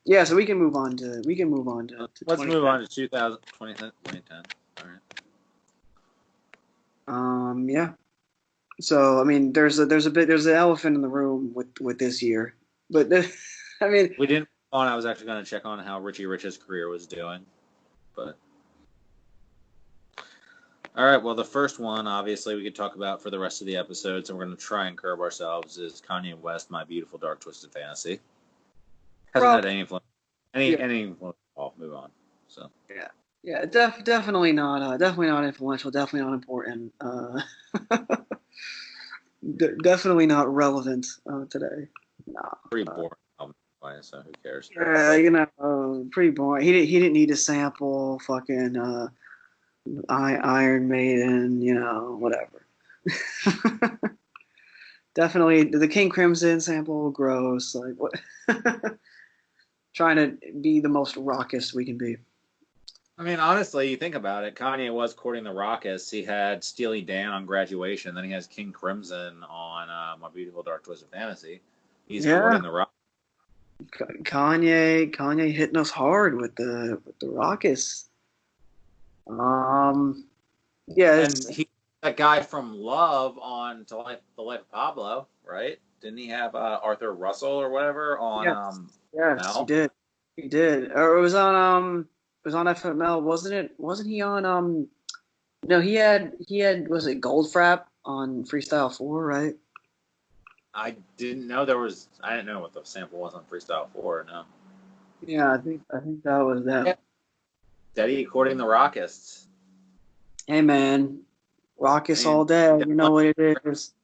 Yeah, so we can move on to Let's move on to 2010. All right. Yeah. So I mean, there's an elephant in the room with this year, but I mean, we didn't. I was actually going to check on how Richie Rich's career was doing, but. All right, well, the first one, obviously, we could talk about for the rest of the episodes, and we're going to try and curb ourselves, is Kanye West, My Beautiful Dark Twisted Fantasy. Hasn't had any influence. Any influence at all. Move on. So. Yeah, definitely not influential, definitely not important. Definitely not relevant today. Nah. Pretty boring album, so who cares? Pretty boring. He didn't need to sample fucking Iron Maiden, whatever. Definitely the King Crimson sample, gross. Like what? Trying to be the most raucous we can be. I mean, honestly, you think about it. Kanye was courting the raucous. He had Steely Dan on Graduation, then he has King Crimson on My Beautiful Dark Twisted Fantasy. He's courting the raucous. Kanye hitting us hard with the raucous. Yeah, and he that guy from Love on The Life of Pablo, right? Didn't he have Arthur Russell or whatever on? Yes, he did. Or it was on FML, wasn't it? Wasn't he on No, he had was it Goldfrapp on Freestyle 4, right? I didn't know there was. I didn't know what the sample was on Freestyle 4. No. Yeah, I think that was that. Yeah. Daddy courting the raucous. Hey man, raucous all day. You know what it is.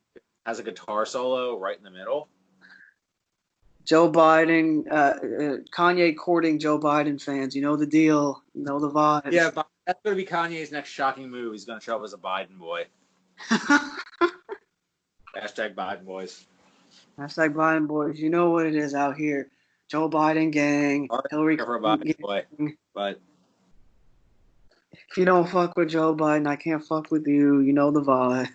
Has a guitar solo right in the middle. Joe Biden, Kanye courting Joe Biden fans. You know the deal. You know the vibe. Yeah, but that's going to be Kanye's next shocking move. He's going to show up as a Biden boy. Hashtag Biden boys. Hashtag Biden boys. You know what it is out here. Joe Biden gang. Hillary Clinton gang. Boy. But if you don't fuck with Joe Biden, I can't fuck with you. You know the vibe.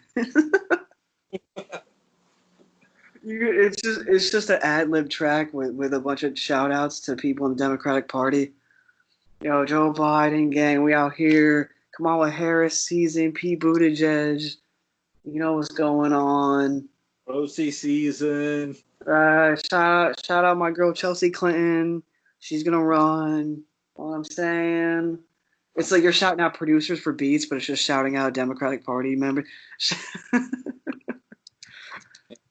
It's just an ad-lib track with a bunch of shout-outs to people in the Democratic Party. Yo, Joe Biden gang, we out here. Kamala Harris season, Pete Buttigieg. You know what's going on. OC season. Shout out my girl Chelsea Clinton. She's gonna run. You know what I'm saying? It's like you're shouting out producers for beats, but it's just shouting out Democratic Party members.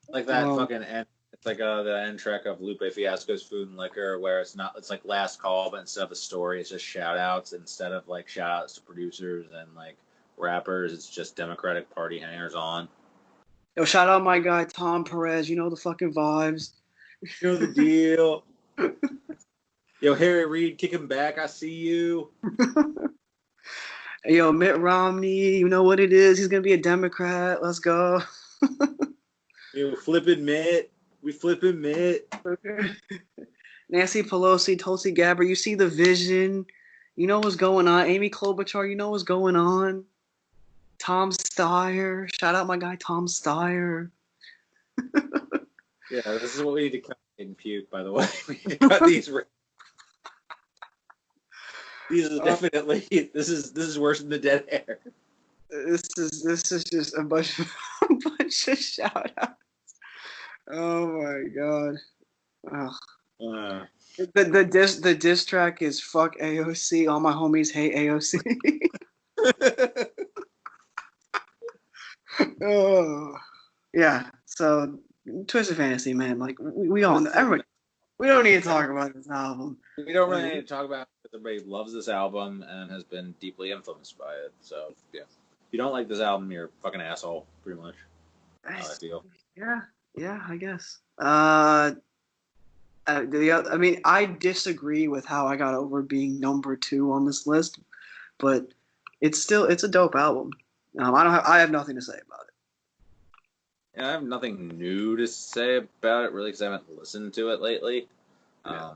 Like that fucking end. It's like the end track of Lupe Fiasco's Food and Liquor, where it's like last call, but instead of a story, it's just shout outs. Instead of like shout outs to producers and like rappers, it's just Democratic Party hangers on. Yo, shout out my guy Tom Perez. You know the fucking vibes. You know the deal. Yo, Harry Reid, kick him back. I see you. Yo, Mitt Romney. You know what it is. He's gonna be a Democrat. Let's go. Yo, flipping Mitt. We flipping Mitt. Nancy Pelosi, Tulsi Gabbard. You see the vision. You know what's going on. Amy Klobuchar. You know what's going on. Tom Steyer. Shout out my guy Tom Steyer. Yeah, this is what we need to cut in Puke, by the way. We need to cut these. These are definitely. This is worse than the dead air. This is just a bunch of shout outs. Oh my god. The diss track is fuck AOC. All my homies hate AOC. Oh yeah. So Twisted Fantasy, man. Like we all know. Everybody. We don't need to talk about this album. We don't really need to talk about it because everybody loves this album and has been deeply influenced by it. So yeah. If you don't like this album, you're a fucking asshole, pretty much. How I feel. Yeah, I guess. I mean, I disagree with how I got over being number 2 on this list, but it's a dope album. I have nothing to say about it. Yeah, I have nothing new to say about it, really, because I haven't listened to it lately. Yeah.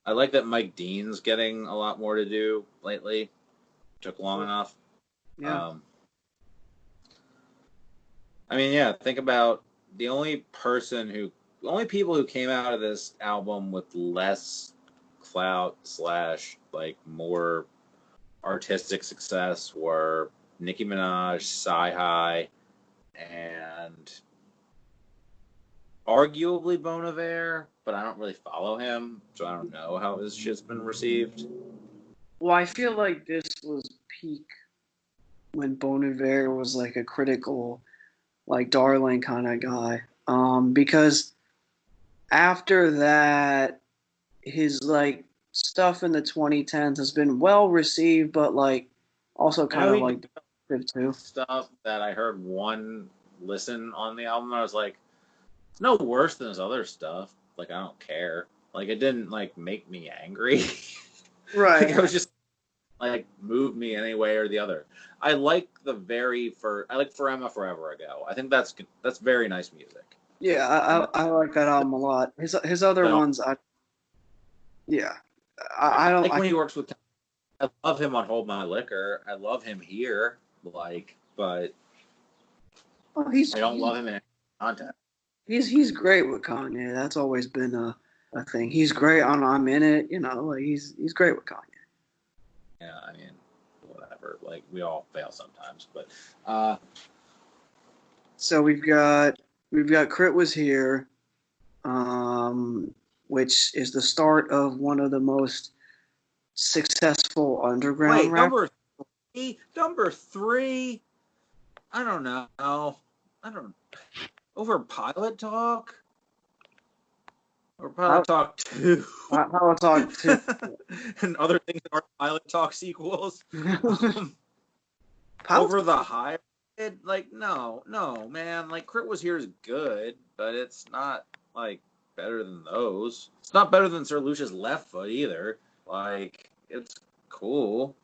I like that Mike Dean's getting a lot more to do lately. Took long enough. Yeah. I mean, yeah, think about the only person who only people who came out of this album with less clout / like more artistic success were Nicki Minaj, Sci-Hi, and arguably Bon Iver, but I don't really follow him, so I don't know how his shit's been received. Well, I feel like this was peak when Bon Iver was like a critical, like darling kind of guy. Because after that, his like stuff in the 2010s has been well received, but like also kind of like good too. Stuff that I heard one listen on the album, I was like, it's no worse than his other stuff. Like, I don't care. Like, it didn't like make me angry. Right. Like, it was just like moved me any way or the other. I like I like Forever Forever Ago. I think that's very nice music. Yeah, I like that album a lot. His other ones, I don't like when he works with. I love him on Hold My Liquor. I love him here, like, but I don't love him in content. He's great with Kanye. That's always been a thing. He's great on I'm In It. You know, like he's great with Kanye. Yeah, I mean, whatever. Like we all fail sometimes, but. So we've got Crit Was Here, which is the start of one of the most successful underground rap. Number three. I don't know. Over Pilot Talk. Or Pilot Talk 2. Pilot Talk 2. And other things that are Pilot Talk sequels. Over the High. Like, no, man. Like, Crit Was Here is good, but it's not, like, better than those. It's not better than Sir Lucius Left Foot either. Like, it's cool.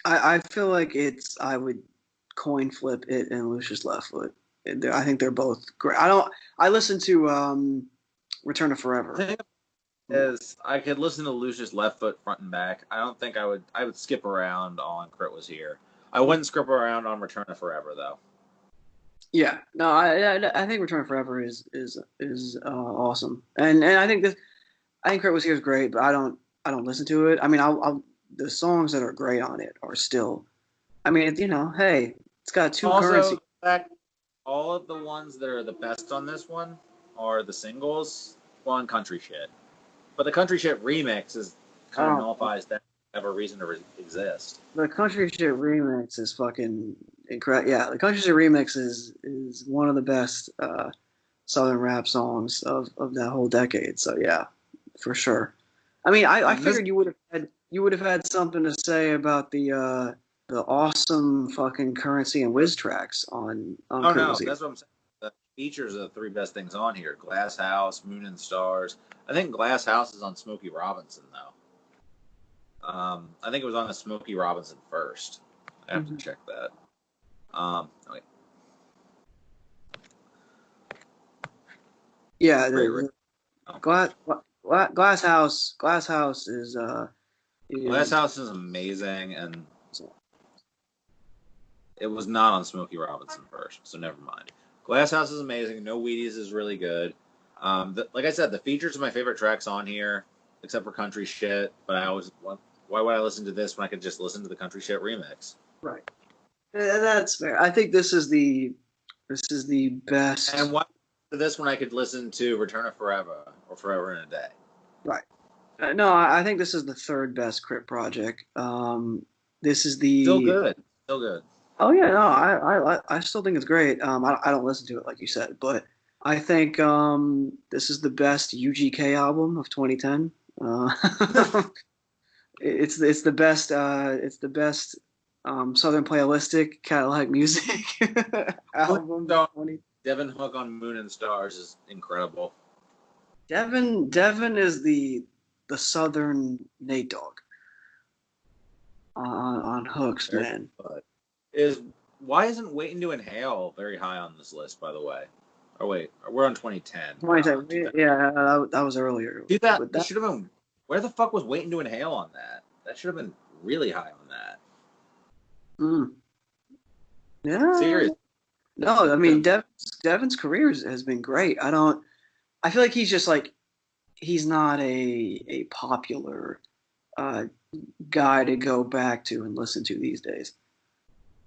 I feel like I would coin flip it and Lucius Left Foot. I think they're both great. I listen to Return to Forever. I could listen to Lucius Left Foot front and back. I don't think I would skip around on Crit Was Here. I wouldn't skip around on Return to Forever though. Yeah, no, I think Return to Forever is awesome, and I think Crit Was Here is great, but I don't listen to it. I mean, the songs that are great on it are still. I mean, hey, it's got two currency. In fact, all of the ones that are the best on this one are the singles on Country Shit. But the Country Shit remix is kind of nullifies that have a reason to exist. The Country Shit remix is fucking incredible. Yeah, the Country Shit remix is one of the best Southern rap songs of that whole decade. So yeah, for sure. I mean, I figured you would have had something to say about the awesome fucking Currency and Wiz tracks on. Oh no, that's what I'm saying. The features are the three best things on here: Glass House, Moon and Stars. I think Glass House is on Smokey Robinson though. I think it was on the Smokey Robinson first. I have to check that. Wait. Yeah, Glass House is Glass House is amazing, and it was not on Smokey Robinson first, so never mind. Glass House is amazing. No Wheaties is really good. Like I said, the features are my favorite tracks on here, except for Country Shit. But why would I listen to this when I could just listen to the Country Shit remix? Right. That's fair. I think this is the best. And why to this when I could listen to Return of Forever or Forever in a Day? Right. No, I think this is the third best Crit project. This is the still good. Oh yeah, no, I still think it's great. I don't listen to it like you said, but I think this is the best UGK album of 2010. It's the best Southern Playalistic Cadillac Music album. Devin Hook on Moon and Stars is incredible. Devin is the Southern Nate Dogg on hooks, man. But why isn't Waiting to Inhale very high on this list, by the way? Oh wait, we're on 2010. 2010, yeah, that was earlier. That should have been. Where the fuck was Waiting to Inhale on that? That should have been really high on that. Yeah. Seriously. No, I mean Devin's career has been great. I don't I feel like he's just like he's not a popular uh, guy to go back to and listen to these days.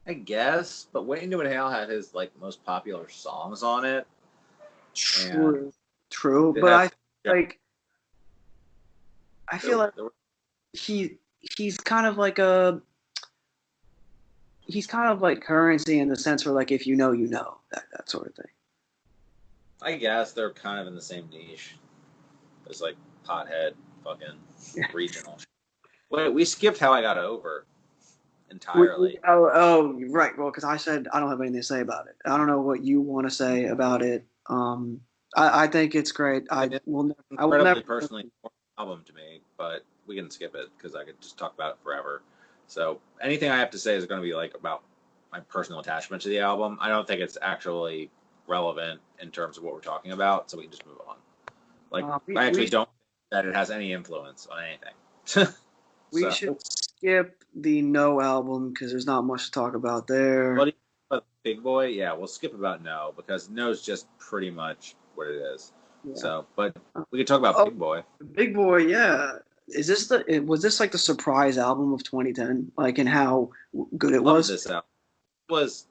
I guess, but Waiting to Inhale had his like most popular songs on it, and True, true. it But had like I there, feel like there were, he he's kind of like a he's kind of like Currency in the sense where like if you know you know that sort of thing. I guess they're kind of in the same niche. It's like pothead, fucking Yeah. regional. Wait, we skipped How I Got Over entirely. Right. Well, because I said I don't have anything to say about it. I don't know what you want to say about it. I think it's great. It's I will never. incredibly personally important album to me, but we can skip it because I could just talk about it forever. So anything I have to say is going to be like about my personal attachment to the album. I don't think it's actually relevant in terms of what we're talking about, so we can just move on. Like I actually don't think that it has any influence on anything. We So, should skip the No album because there's not much to talk about there. but Big Boy, yeah, we'll skip about No because No's just pretty much what it is. Yeah. So, but we could talk about Oh, Big Boy. Big Boy, yeah. Was this like the surprise album of 2010? Like, and how good it Love was? this album. It was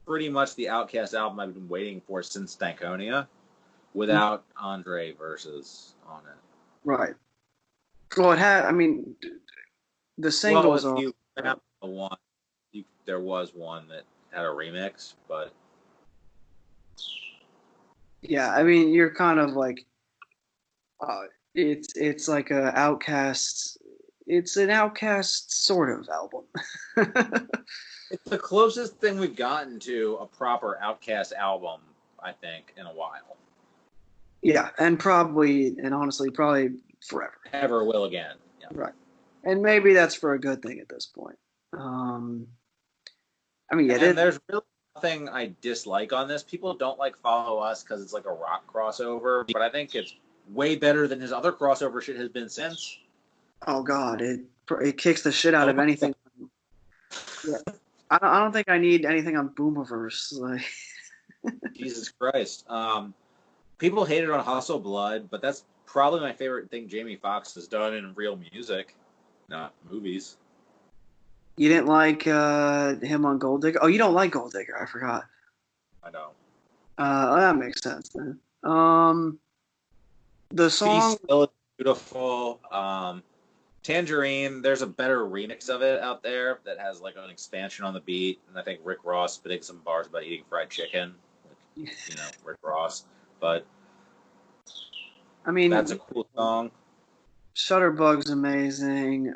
pretty much the Outcast album I've been waiting for since Stankonia, without Andre verses on it. Right. Well, it had. I mean, the Well, singles if are. you have the one, there was one that had a remix, but Yeah, I mean, you're kind of like. It's like a Outcast. It's an Outcast sort of album. it's the closest thing we've gotten to a proper Outcast album, I think, in a while. Yeah, and probably, and honestly, probably forever. Ever will again. Yeah. Right. And maybe that's for a good thing at this point. I mean, yeah, And there's really nothing I dislike on this. People don't like Follow Us because it's like a rock crossover, but I think it's way better than his other crossover shit has been since. oh God, it kicks the shit out of anything. Yeah. I don't think I need anything on Boomiverse. Like, Jesus Christ. People hate it on Hustle Blood, but that's probably my favorite thing Jamie Foxx has done in real music, not movies. you didn't like him on Gold Digger? Oh, you don't like Gold Digger? I forgot. I don't. That makes sense then. The Be song. Still is beautiful. Tangerine, there's a better remix of it out there that has like an expansion on the beat, and I think Rick Ross spitting some bars about eating fried chicken, Rick Ross. But I mean, that's a cool song. Shutterbug's amazing.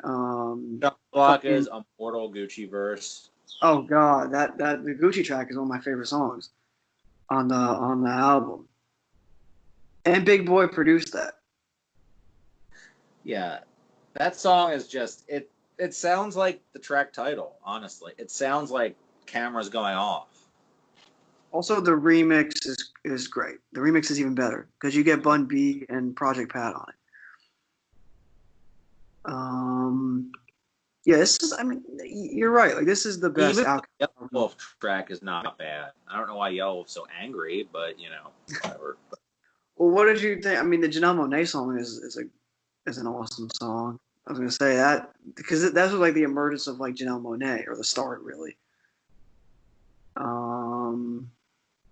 Block is a mortal Gucci verse. Oh God, that the Gucci track is one of my favorite songs on the album. And Big Boy produced that. Yeah, that song is just it. It sounds like the track title. Honestly, it sounds like cameras going off. Also, the remix is great. The remix is even better because you get Bun B and Project Pat on it. Yeah, this is. I mean, you're right. Like this is the best Even the outcome. Yellow Wolf track is not bad. I don't know why Yellow Wolf's so angry, but whatever. Well, what did you think? I mean, the Janelle Monáe song is an awesome song. I was gonna say that because that was like the emergence of like Janelle Monáe or the start really.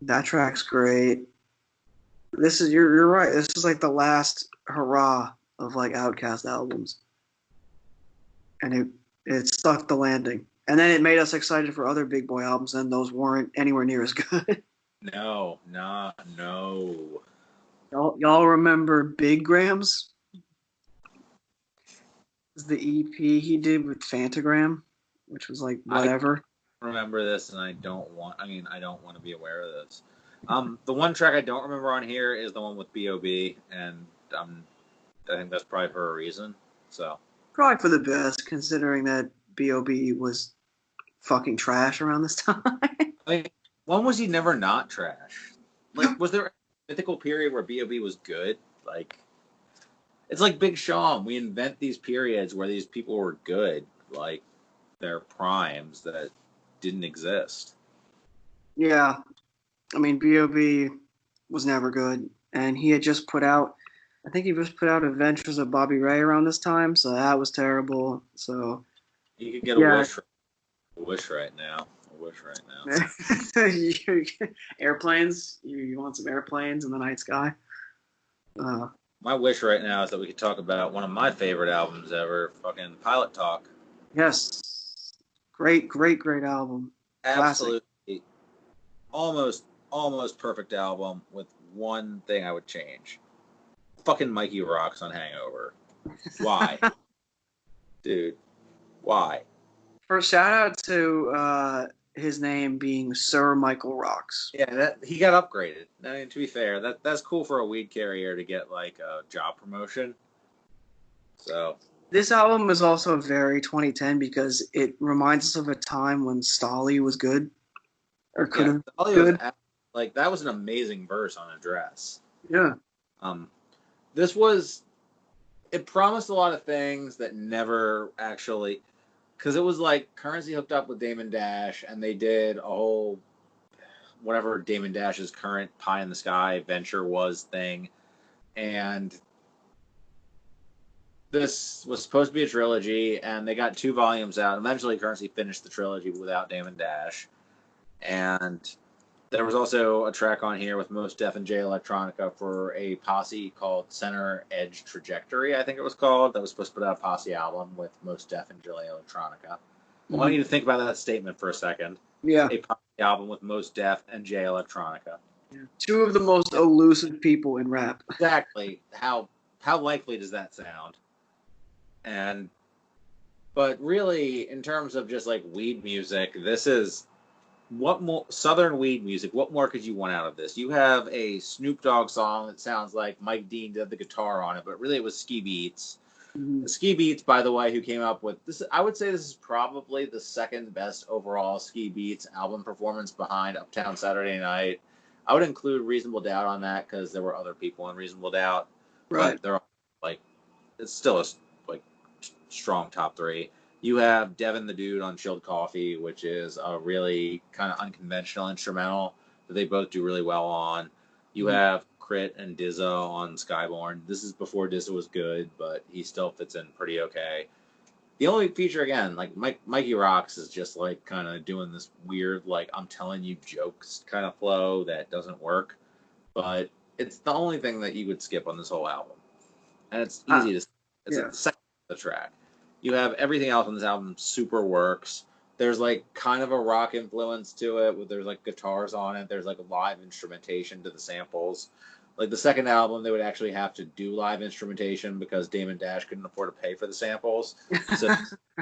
That track's great. You're right. This is like the last hurrah of like Outkast albums, and it stuck the landing. And then it made us excited for other Big Boy albums, and those weren't anywhere near as good. No. Y'all remember Big Grams? This is the EP he did with Fantagram, which was like whatever. I remember this, and I don't want to be aware of this. The one track I don't remember on here is the one with B.O.B., and I think that's probably for a reason. So Probably for the best, considering that B.O.B. was fucking trash around this time. I mean, when was he never not trash? Like, was there a mythical period where B.O.B. was good? Like, it's like Big Sean. We invent these periods where these people were good, like their primes that didn't exist. Yeah, I mean B.O.B. was never good. and he had just put out, I think he just put out Adventures of Bobby Ray around this time, so that was terrible. So You could get yeah. a wish right now. A wish right now. Airplanes? You want some airplanes in the night sky? My wish right now is that we could talk about one of my favorite albums ever, fucking Pilot Talk. Yes. Great album. Classic. Absolutely, almost perfect album with one thing I would change. Fucking Mikey rocks on Hangover. Why? Dude, why? First, shout out to his name being Sir Michael Rocks. Yeah, that he got upgraded. I mean, to be fair, that's cool for a weed carrier to get like a job promotion. So this album is also very 2010 because it reminds us of a time when Stolly was good, or could have been good. Like that was an amazing verse on Address. Yeah. It promised a lot of things that never actually, because it was like Currency hooked up with Damon Dash and they did a whole whatever Damon Dash's current Pie in the Sky venture was thing, and this was supposed to be a trilogy, and they got 2 volumes out. Eventually, Currency finished the trilogy without Damon Dash, and there was also a track on here with Mos Def and Jay Electronica for a posse called Center Edge Trajectory, I think it was called. That was supposed to put out a posse album with Mos Def and Jay Electronica. I want you to think about that statement for a second. Yeah. A posse album with Mos Def and Jay Electronica. Yeah. 2 of the most elusive people in rap. Exactly. How likely does that sound? But really, in terms of just like weed music, this is what more Southern weed music. What more could you want out of this? You have a Snoop Dogg song that sounds like Mike Dean did the guitar on it, but really it was Ski Beats. Mm-hmm. Ski Beats, by the way, who came up with this. I would say this is probably the second best overall Ski Beats album performance behind Uptown Saturday Night. I would include Reasonable Doubt on that because there were other people in Reasonable Doubt, right? But they're like, it's still a like strong top 3. You have Devin the Dude on Chilled Coffee, which is a really kind of unconventional instrumental that they both do really well on. You have Crit and Dizza on Skyborn. This is before Dizza was good, but he still fits in pretty okay. The only feature, again, like Mikey Rocks is just like kind of doing this weird, like, I'm telling you jokes kind of flow that doesn't work. But it's the only thing that you would skip on this whole album. And it's easy to skip. It's like the second of the track. You have everything else on this album super works. There's like kind of a rock influence to it, where there's like guitars on it. There's like live instrumentation to the samples. Like the second album, they would actually have to do live instrumentation because Damon Dash couldn't afford to pay for the samples. So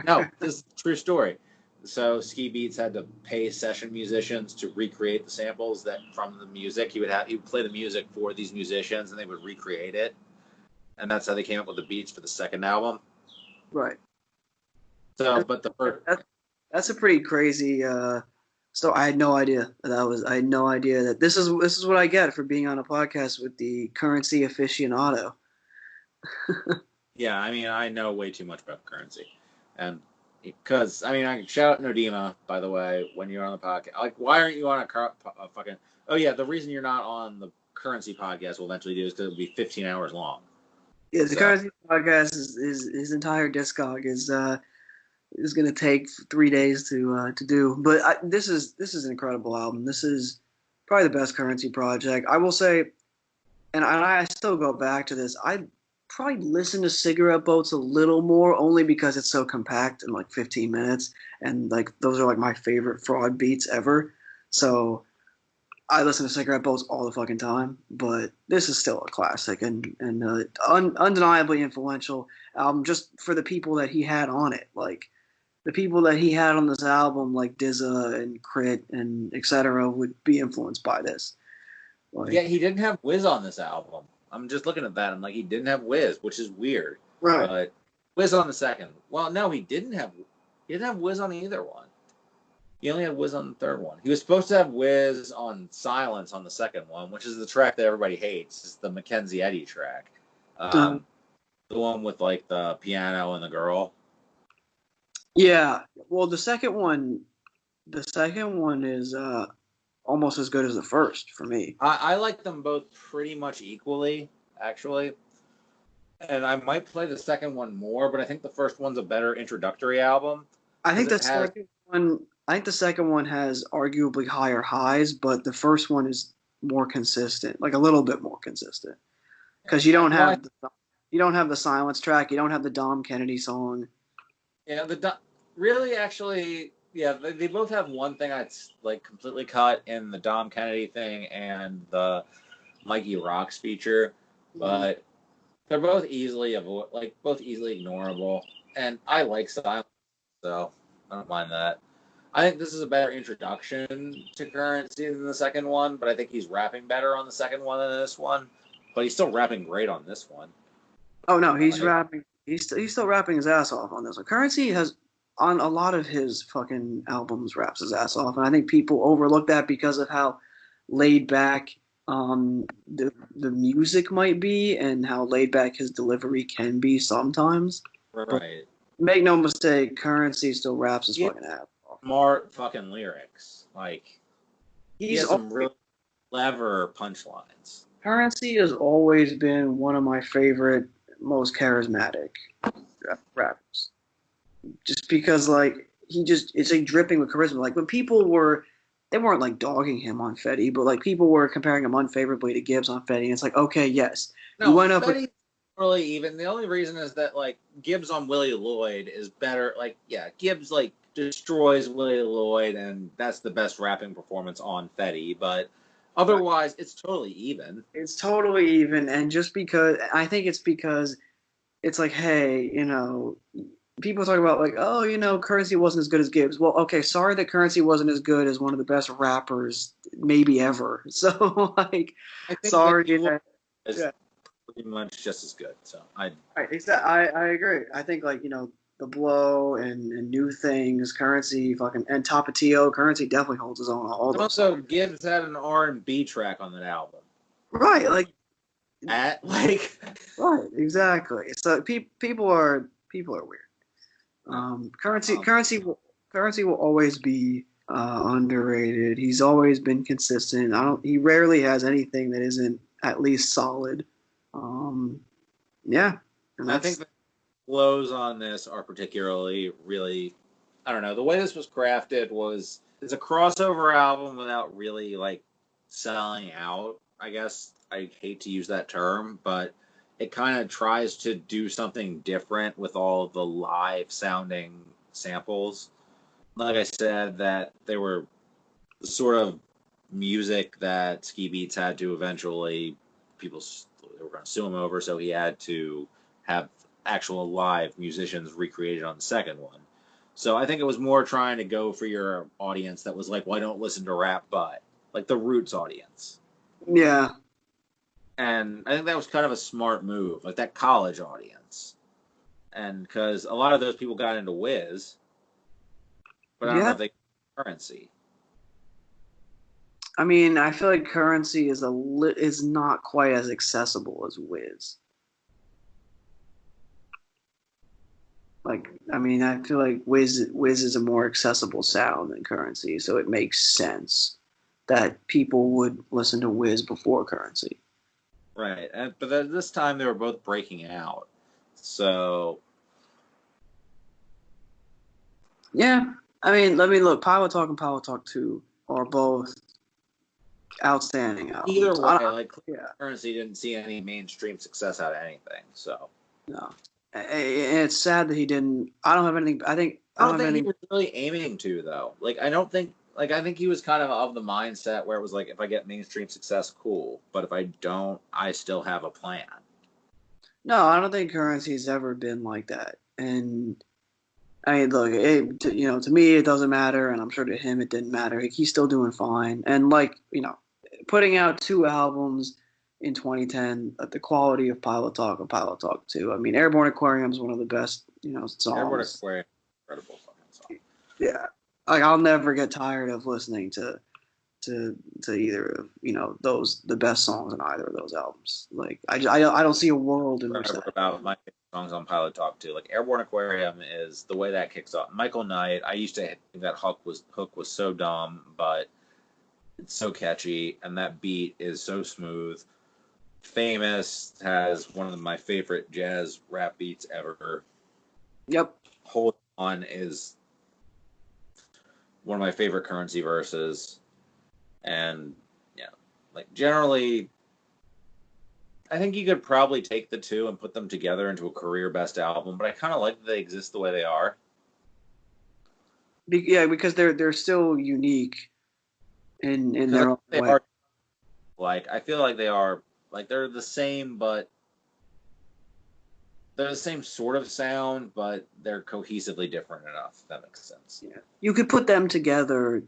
no, this is a true story. So Ski Beats had to pay session musicians to recreate the samples that from the music. He would play the music for these musicians, and they would recreate it. And that's how they came up with the beats for the second album. Right. So, but the first... That's a pretty crazy story. I had no idea that this is what I get for being on a podcast with the Currency aficionado. Yeah, I mean, I know way too much about Currency, and because I mean, I can shout out Nodima, by the way, when you're on the podcast. Like, why aren't you on a fucking? Oh yeah, the reason you're not on the Currency podcast we'll eventually do is because it'll be 15 hours long. Yeah, the Currency podcast is his entire discog is going to take 3 days to do. But this is an incredible album. This is probably the best Currency project. I will say, and I still go back to this, I probably listen to Cigarette Boats a little more only because it's so compact in like 15 minutes. And like those are like my favorite fraud beats ever. So I listen to Cigarette Boats all the fucking time. But this is still a classic and undeniably influential album just for the people that he had on it. Like, the people that he had on this album, like Dizza and Crit and etc., would be influenced by this. Like, yeah, he didn't have Wiz on this album. I'm just looking at that. I'm like, he didn't have Wiz, which is weird. Right. But Wiz on the second. Well, no, he didn't have Wiz on either one. He only had Wiz on the third one. He was supposed to have Wiz on Silence on the second one, which is the track that everybody hates. It's the Mackenzie Eddy track. The one with like the piano and the girl. Yeah, well, the second one is almost as good as the first for me. I like them both pretty much equally, actually. And I might play the second one more, but I think the first one's a better introductory album I because think it the has. second one, I think the second one has arguably higher highs, but the first one is more consistent, like a little bit more consistent, because Well, you don't have the silence track, you don't have the Dom Kennedy song. yeah, really actually, yeah, they both have one thing that's like completely cut in the Dom Kennedy thing and the Mikey Rocks feature, Mhm. but they're both both easily ignorable, and I like silence, so I don't mind that. I think this is a better introduction to Currency than the second one, but I think he's rapping better on the second one than this one. But he's still rapping great on this one. Oh no, he's Like, rapping. He's still rapping his ass off on this one. Currency has on a lot of his fucking albums raps his ass off, and I think people overlook that because of how laid back the music might be and how laid back his delivery can be sometimes. But right. make no mistake, Currency still raps his He has fucking ass off. smart fucking lyrics. Like, he He's has some always, really clever punchlines. Currency has always been one of my favorite, most charismatic rappers. Just because like it's like dripping with charisma. Like when people were they weren't like dogging him on Fetty, but like people were comparing him unfavorably to Gibbs on Fetty. And it's like, okay, yes, you No, went up with Fetty's really even. The only reason is that, like, Gibbs on Willie Lloyd is better. Like, yeah, Gibbs, like, destroys Willie Lloyd, and that's the best rapping performance on Fetty, but otherwise, it's totally even. it's totally even. And just because I think it's because it's like, hey, people talk about like, oh, Currency wasn't as good as Gibbs. Well, okay, sorry that Currency wasn't as good as one of the best rappers maybe ever. So like, I think sorry. Willie Lloyd is Yeah. pretty much just as good, so I agree. I think like the blow and new things, currency, fucking and Tapatio, currency definitely holds his own on all those Also, songs. Gibbs had an R&B track on that album. Right, like Like, right, exactly. So people are weird. no. Currency Um, currency will always be underrated. He's always been consistent. I don't. He rarely has anything that isn't at least solid. Um, yeah, and I think that's the flows on this are particularly really, I don't know. The way this was crafted was it's a crossover album without really like selling out. I guess I hate to use that term, but it kind of tries to do something different with all of the live sounding samples. Like I said, that they were the sort of music that Ski Beats had to eventually people they were going to sue him over, so he had to have actual live musicians recreated on the second one. So I think it was more trying to go for your audience that was like, "Well, I don't listen to rap, but like the Roots audience." yeah. And I think that was kind of a smart move, like that college audience. And because a lot of those people got into Wiz, but I don't know Yeah, if they currency. I mean, I feel like currency is not quite as accessible as Wiz. Like, I mean, I feel like Wiz is a more accessible sound than currency, so it makes sense that people would listen to Wiz before currency. Right. But this time they were both breaking out. So, Yeah, I mean, let me look. Power Talk and Power Talk 2 are both outstanding either albums. way, like Yeah, Currency didn't see any mainstream success out of anything. So, no. And it's sad that he didn't. I don't have anything. I I don't don't have think he anything. was really aiming to, though. Like, I don't think, like, I think he was kind of the mindset where it was like, if I get mainstream success, cool. But if I don't, I still have a plan. No, I don't think currency's ever been like that. And I mean, look, to me, it doesn't matter, and I'm sure to him, it didn't matter. He's still doing fine, and like, putting out two albums in 2010 at the quality of Pilot Talk and Pilot Talk 2. I mean, Airborne Aquarium is one of the best, Airborne songs. Aquarium, incredible fucking song. Yeah, like I'll never get tired of listening to either of those the best songs on either of those albums. Like I don't see a world in which Forever that. about my favorite songs on Pilot Talk too. Like Airborne Aquarium is the way that kicks off. Michael Knight. I used to think that hook was so dumb, but It's so catchy, and that beat is so smooth. Famous has one of my favorite jazz rap beats ever. Yep. Hold On is one of my favorite Currency verses. And, yeah, like, generally, I think you could probably take the two and put them together into a career best album, but I kind of like that they exist the way they are. Yeah, because they're still unique in Because their own they way. are, like, I feel like they are, like, they're the same, but they're the same sort of sound, but they're cohesively different enough. If that makes sense. Yeah. You could put them together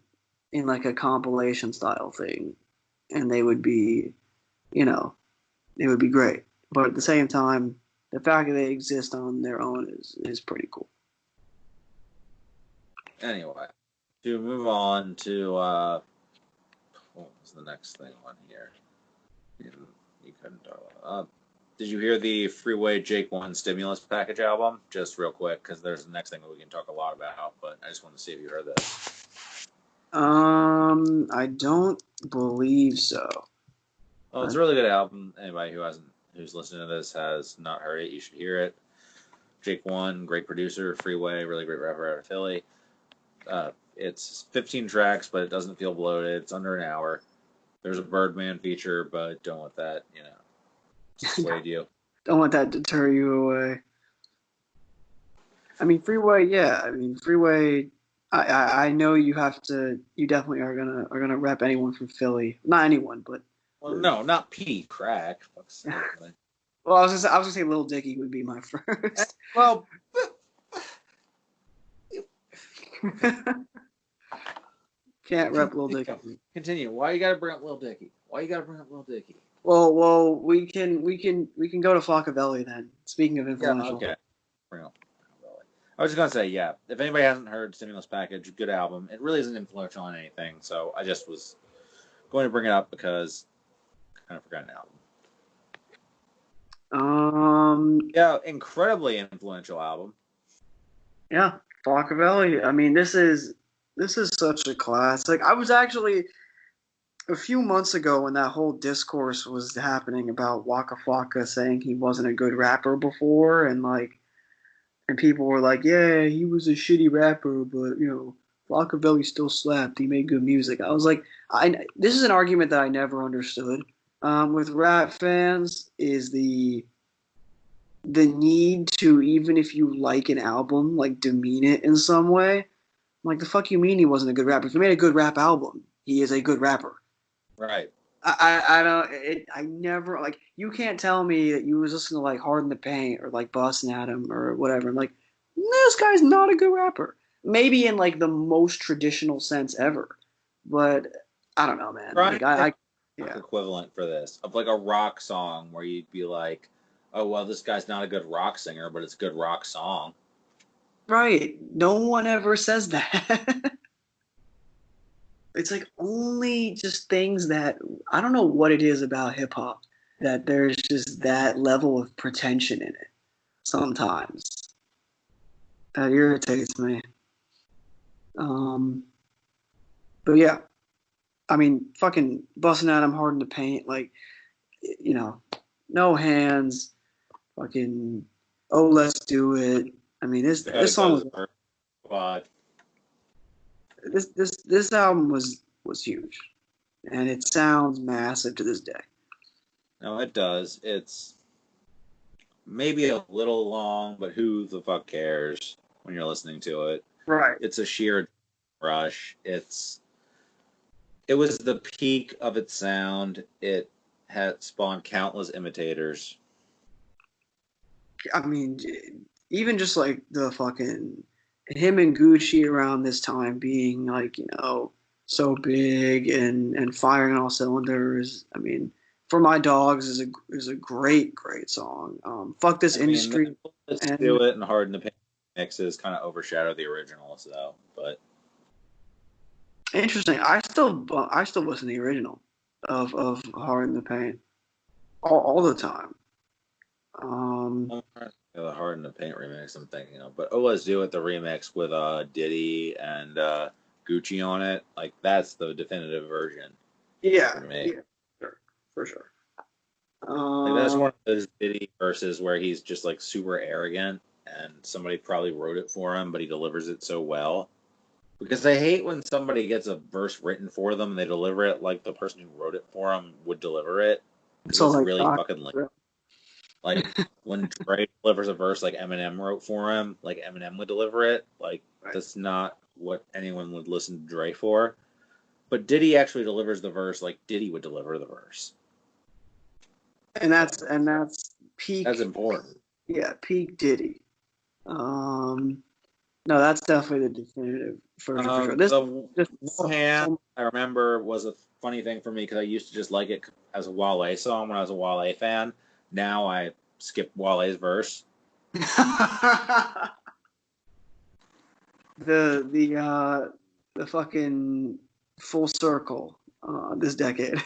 in like a compilation style thing, and they would be, you know, it would be great. But at the same time, the fact that they exist on their own is pretty cool. Anyway, to move on to what was the next thing on here? You couldn't talk about. Did you hear the Freeway Jake One Stimulus Package album? Just real quick, because there's the next thing that we can talk a lot about. But I just want to see if you heard this. I don't believe so. Well, it's a really good album. Anybody who's listening to this has not heard it, you should hear it. Jake One, great producer. Freeway, really great rapper out of Philly. It's 15 tracks, but it doesn't feel bloated. It's under an hour. There's a Birdman feature, but don't let that, sway you. Don't let that deter you away. I mean, Freeway, yeah. I mean, Freeway. I know you have to. You definitely are gonna rep anyone from Philly. Not anyone, but. Well, no, not Pete Crack. Well, I was gonna say Lil Dicky would be my first. Well, Can't rep Lil Dicky. Continue. Why you gotta bring up Lil Dicky? Well, we can go to Flockavelli then. Speaking of influential. Yeah, okay. Bring up. I was just gonna say, yeah. If anybody hasn't heard Stimulus Package, good album. It really isn't influential on anything, so I just was going to bring it up because I kind of forgot an album. Yeah, incredibly influential album. Yeah, Flockavelli. I mean, this is such a classic. I was actually a few months ago when that whole discourse was happening about Waka Flocka saying he wasn't a good rapper before, and people were like, yeah, he was a shitty rapper, but Flockavelli still slapped. He made good music. I was like, this is an argument that I never understood with rap fans is the need to, even if you like an album, like demean it in some way. I'm like, the fuck you mean he wasn't a good rapper? If he made a good rap album, he is a good rapper. Right. I don't. I never like. You can't tell me that you was listening to like Hard in the Paint or like Bustin' at Him or whatever. I'm like, this guy's not a good rapper. Maybe in like the most traditional sense ever, but I don't know, man. Right. Like yeah. Equivalent for this of like a rock song where you'd be like, oh well, this guy's not a good rock singer, but it's a good rock song. Right. No one ever says that. It's like only just things that I don't know what it is about hip hop that there's just that level of pretension in it sometimes. That irritates me. But yeah, I mean, fucking busting at him hard in the paint, like, no hands, fucking, oh, let's do it. I mean, this song was. This album was huge, and it sounds massive to this day. No, it does. It's maybe a little long, but who the fuck cares when you're listening to it? Right. It's a sheer rush. It was the peak of its sound. It had spawned countless imitators. I mean, even just like the fucking him and Gucci around this time being like, so big and firing on all cylinders. I mean, For My Dogs is a great song. Fuck This Industry. Let's Do It and Hard in the Paint mixes kind of overshadow the originals though, but interesting. I still listen to the original of Hard in the Paint all the time. The Hard in the Paint remix I'm thinking of, but Let's Do It, the remix with Diddy and Gucci on it, like that's the definitive version. Yeah, for me. yeah, sure, for sure. Like that's one of those Diddy verses where he's just like super arrogant, and somebody probably wrote it for him, but he delivers it so well. Because I hate when somebody gets a verse written for them and they deliver it like the person who wrote it for them would deliver it. Because So it's like, really fucking like when Dre delivers a verse like Eminem wrote for him, like Eminem would deliver it. Like right. that's not what anyone would listen to Dre for. But Diddy actually delivers the verse like Diddy would deliver the verse. And that's peak. That's important. Yeah, peak Diddy. No, that's definitely the definitive version for sure. This The No Hand, I remember, was a funny thing for me because I used to just like it as a Wale song when I was a Wale fan. Now I skip Wale's verse. the fucking full circle this decade.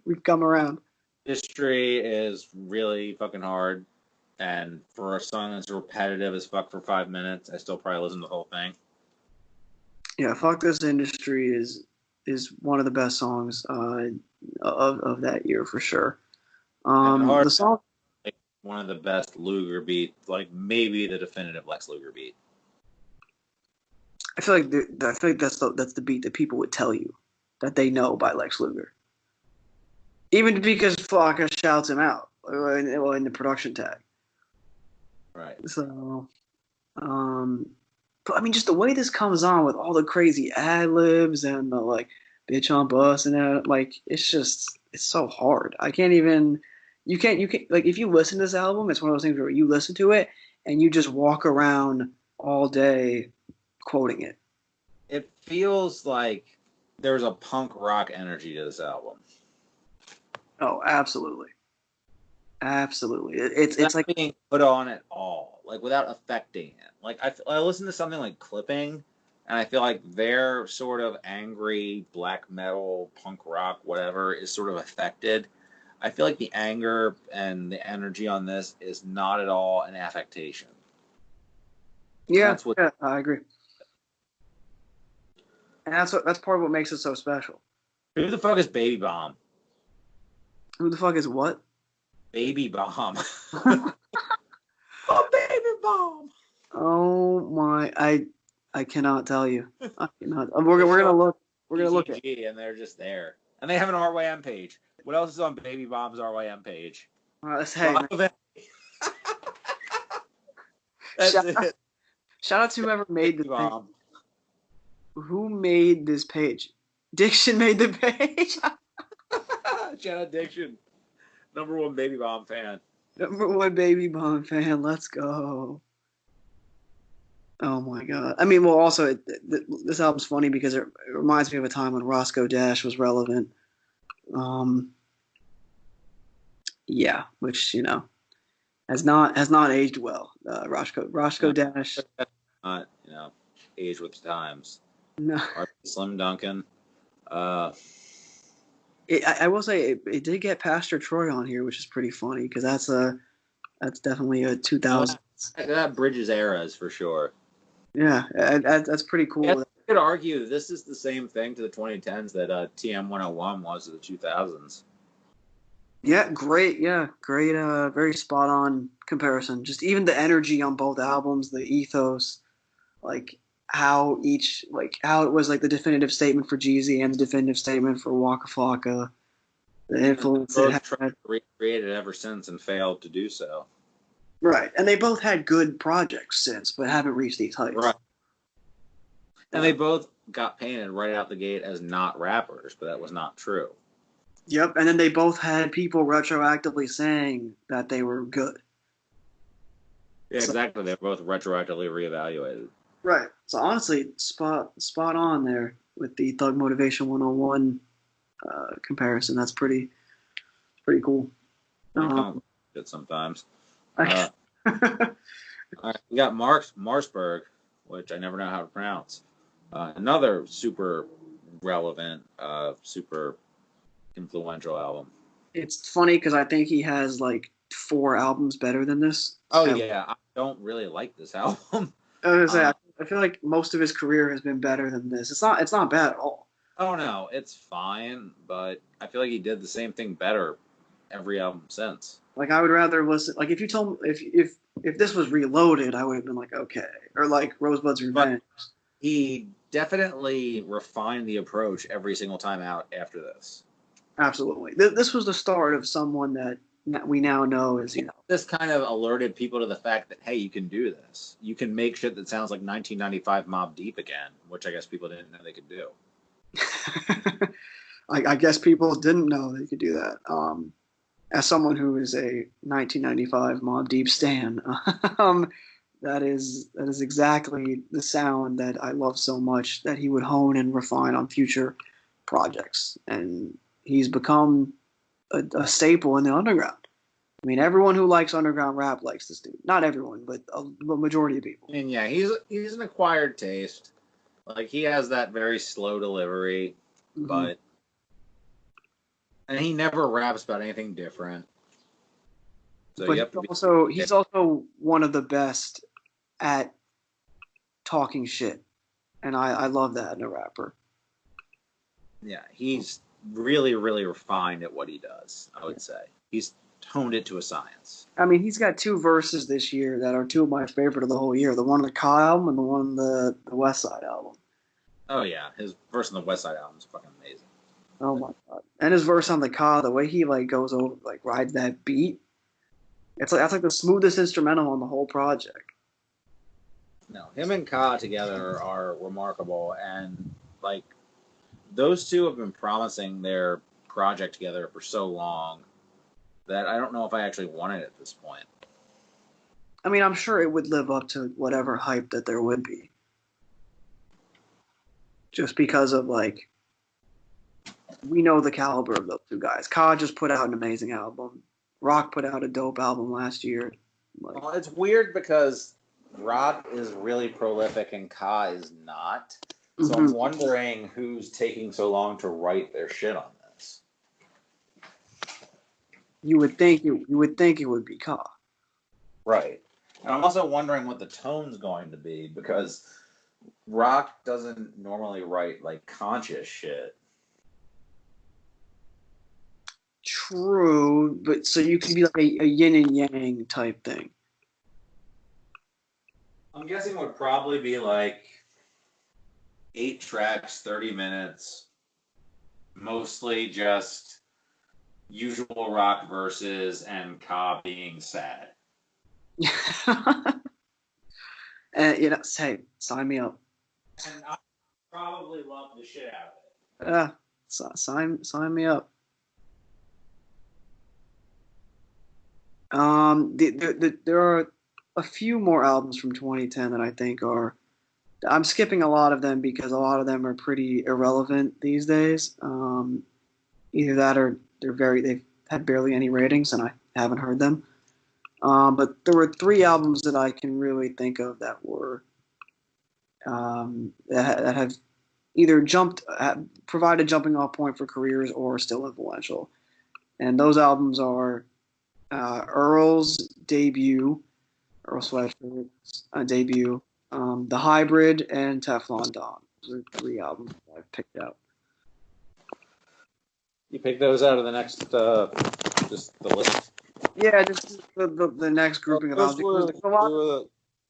We've come around. History is really fucking hard. And for a song that's repetitive as fuck for 5 minutes, I still probably listen to the whole thing. Yeah, Fuck This Industry is one of the best songs of that year for sure. The song, like, one of the best Luger beats, like maybe the definitive Lex Luger beat. I feel like that's the beat that people would tell you that they know by Lex Luger, even because Flocka shouts him out in the production tag. Right. So, but I mean, just the way this comes on with all the crazy ad libs and the like, bitch on bus and that, like, it's so hard. I can't even. You can't like if you listen to this album, it's one of those things where you listen to it and you just walk around all day quoting it. It feels like there's a punk rock energy to this album. Oh, absolutely. Absolutely. It's like being put on at all, like without affecting it. Like I listen to something like Clipping, and I feel like their sort of angry black metal, punk rock, whatever, is sort of affected. I feel like the anger and the energy on this is not at all an affectation. Yeah, I agree. And that's part of what makes it so special. Who the fuck is Baby Bomb? Who the fuck is what? Baby Bomb. Oh, Baby Bomb. Oh my! I cannot tell you. I cannot. We're gonna look. We're gonna look at. And they're just there, and they have an RYM page. What else is on Baby Bomb's RYM page? Hey, shout out to whoever made this page. Who made this page? Diction made the page. Shout out Diction. #1 Baby Bomb fan. #1 Baby Bomb fan. Let's go. Oh my god. I mean, well, also this album's funny because it reminds me of a time when Roscoe Dash was relevant. Yeah, which has not aged well. Roscoe Dash. Not age with the times. No. Slim Duncan. I will say it did get Pastor Troy on here, which is pretty funny because that's definitely a 2000s. That bridges eras for sure. Yeah, that's pretty cool. Yeah, I could argue this is the same thing to the 2010s that TM101 was to the 2000s. Yeah, great. Yeah, great. Very spot on comparison. Just even the energy on both albums, the ethos, like how it was like the definitive statement for Jeezy and the definitive statement for Waka Flocka. The influence it had. Recreated ever since and failed to do so. Right, and they both had good projects since, but haven't reached these heights. Right. And they both got painted right out the gate as not rappers, but that was not true. Yep, and then they both had people retroactively saying that they were good. Yeah, exactly. They're both retroactively reevaluated. Right. So honestly, spot on there with the Thug Motivation 101 comparison. That's pretty cool. Good sometimes. All right, we got Marsburg, which I never know how to pronounce. Another super relevant, super influential album. It's funny because I think he has like 4 albums better than this. Oh yeah, I don't really like this album. I was gonna say, I feel like most of his career has been better than this. It's not bad at all. Oh no, it's fine, but I feel like he did the same thing better every album since. Like I would rather listen. Like if you told me if this was Reloaded, I would have been like okay, or like Rosebud's But Revenge. he definitely refined the approach every single time out after this. Absolutely, this was the start of someone that we now know is This kind of alerted people to the fact that hey, you can do this. You can make shit that sounds like 1995 Mobb Deep again, which I guess people didn't know they could do. I guess people didn't know they could do that. As someone who is a 1995 Mobb Deep stan, that is exactly the sound that I love so much that he would hone and refine on future projects, and he's become a staple in the underground. I mean, everyone who likes underground rap likes this dude. Not everyone, but a majority of people. And yeah, he's an acquired taste. Like he has that very slow delivery, but and he never raps about anything different. So but he's also one of the best at talking shit, and I love that in a rapper. Yeah, he's really, really refined at what he does, I would say. He's honed it to a science. I mean, he's got two verses this year that are two of my favorite of the whole year. The one on the Ka album and the one on the West Side album. Oh, yeah. His verse on the West Side album is fucking amazing. Oh, my God. And his verse on the Ka, the way he, like, goes over, like, rides that beat. That's like the smoothest instrumental on the whole project. No, him and Ka together are remarkable. And, like, those two have been promising their project together for so long that I don't know if I actually want it at this point. I mean, I'm sure it would live up to whatever hype that there would be. Just because of, like, we know the caliber of those two guys. Ka just put out an amazing album. Rock put out a dope album last year. Like, well, it's weird because Rock is really prolific and Ka is not. So I'm wondering who's taking so long to write their shit on this. You would think it would be Ka. Right. And I'm also wondering what the tone's going to be because Rock doesn't normally write like conscious shit. True, but so you can be like a yin and yang type thing. I'm guessing it would probably be like 8 tracks, 30 minutes, mostly just usual Rock verses and Ka being sad. And say, sign me up. And I probably love the shit out of it. Sign me up. There are a few more albums from 2010 that I think are. I'm skipping a lot of them because a lot of them are pretty irrelevant these days. Either that or they've had barely any ratings and I haven't heard them. But there were 3 albums that I can really think of that were that have either provided jumping off point for careers or still influential. And those albums are Earl's debut, Earl Sweatshirt's debut, The Hybrid, and Teflon Don. Those are 3 albums that I've picked out. You pick those out of the next, just the list? Yeah, just the next grouping of albums.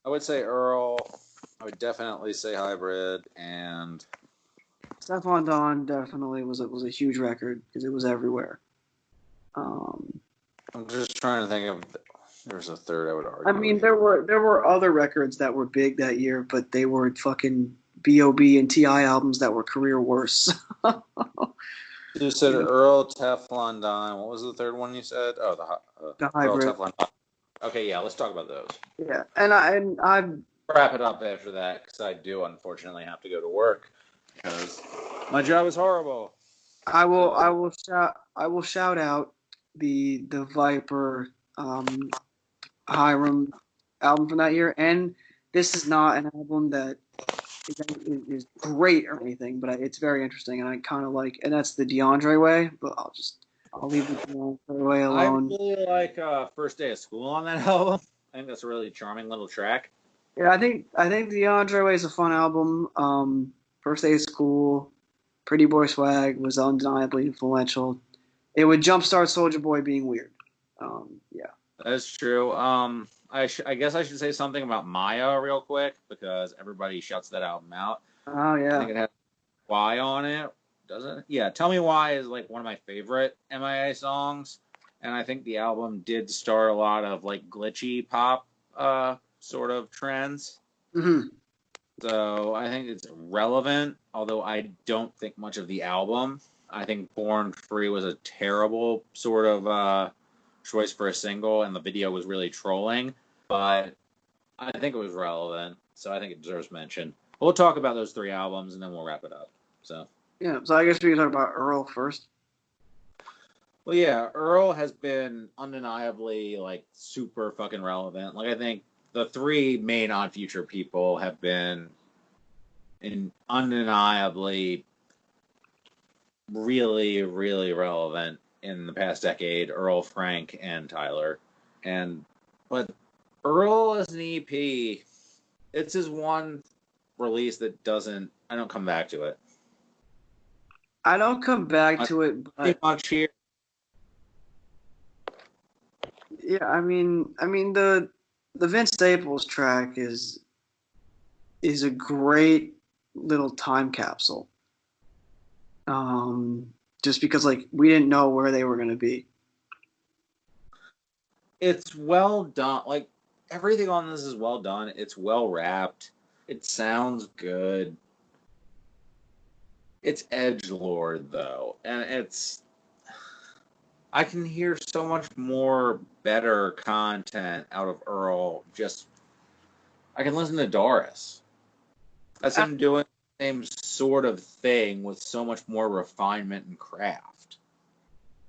I would say Earl. I would definitely say Hybrid, and Teflon Don definitely was a huge record because it was everywhere. I'm just trying to think of. There's a third I would argue. I mean, there were other records that were big that year, but they were fucking B.O.B. and T.I. albums that were career worse. You said Earl, Teflon Don. What was the third one you said? Oh, the Hybrid. Earl, Teflon Don. Okay, yeah, let's talk about those. Yeah, and I wrap it up after that because I do unfortunately have to go to work because my job is horrible. I will shout out the Viper Hiram album from that year, and this is not an album that is great or anything, but it's very interesting, and I kind of like, and that's the DeAndre Way. But I'll leave the DeAndre Way alone. I really like First Day of School on that album. I think that's a really charming little track. Yeah, I think the Andre Way is a fun album. First Day of School, Pretty Boy Swag was undeniably influential. It would jumpstart Soldier Boy being weird. Yeah. That's true. I guess I should say something about Maya real quick because everybody shouts that album out. Oh I yeah. think it has Why on it, doesn't it? Yeah, Tell Me Why is like one of my favorite MIA songs, and I think the album did start a lot of like glitchy pop sort of trends. Hmm. So I think it's relevant, although I don't think much of the album. I think Born Free was a terrible sort of choice for a single, and the video was really trolling. But I think it was relevant, so I think it deserves mention. We'll talk about those three albums, and then we'll wrap it up. So. Yeah. So I guess we can talk about Earl first. Well, yeah, Earl has been undeniably like super fucking relevant. Like I think the three main Odd Future people have been undeniably really, really relevant in the past decade. Earl, Frank, and Tyler. And but Earl as an EP, it's his one release that doesn't. I don't come back to it. I don't come back to it, Pretty but much here. yeah, I mean the Vince Staples track is a great little time capsule. Just because like we didn't know where they were gonna be. It's well done. Like everything on this is well done. It's well wrapped. It sounds good. It's edge lord though, and it's I can hear so much more better content out of Earl. Just I can listen to Doris. That's him doing the same sort of thing with so much more refinement and craft.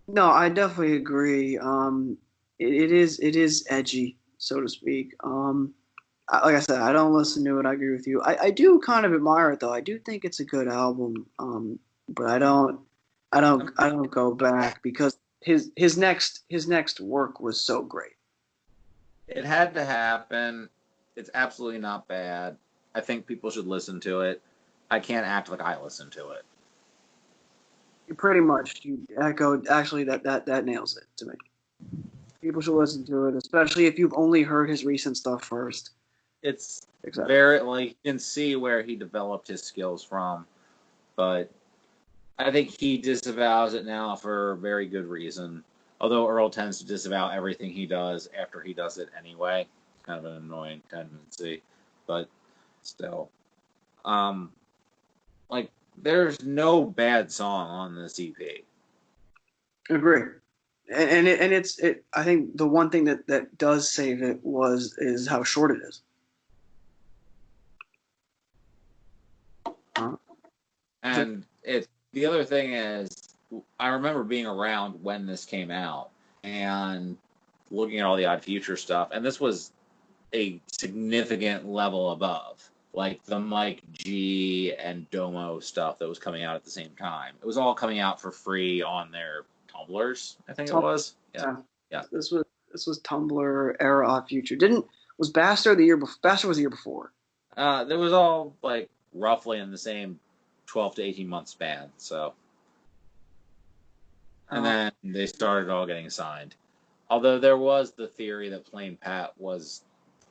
No, I definitely agree. It is edgy, so to speak. Like I said, I don't listen to it. I agree with you. I do kind of admire it though. I do think it's a good album. But I don't go back because his next work was so great. It had to happen. It's absolutely not bad. I think people should listen to it. I can't act like I listen to it. Pretty much, you echoed. Actually, that nails it to me. People should listen to it, especially if you've only heard his recent stuff first. It's Exactly. very like you can see where he developed his skills from, but I think he disavows it now for a very good reason. Although Earl tends to disavow everything he does after he does it anyway. It's kind of an annoying tendency, but still. Um, like there's no bad song on this EP. Agree. And I think the one thing that does save it is how short it is. And it the other thing is I remember being around when this came out and looking at all the Odd Future stuff, and this was a significant level above, like the Mike G and Domo stuff that was coming out at the same time. It was all coming out for free on their Tumblrs, I think it was. Yeah, Yeah. yeah. This was Tumblr era Odd Future. Didn't was Bastard the year before? Bastard was the year before. There was all like roughly in the same 12 to 18 month span. So, and then they started all getting signed. Although there was the theory that Plain Pat was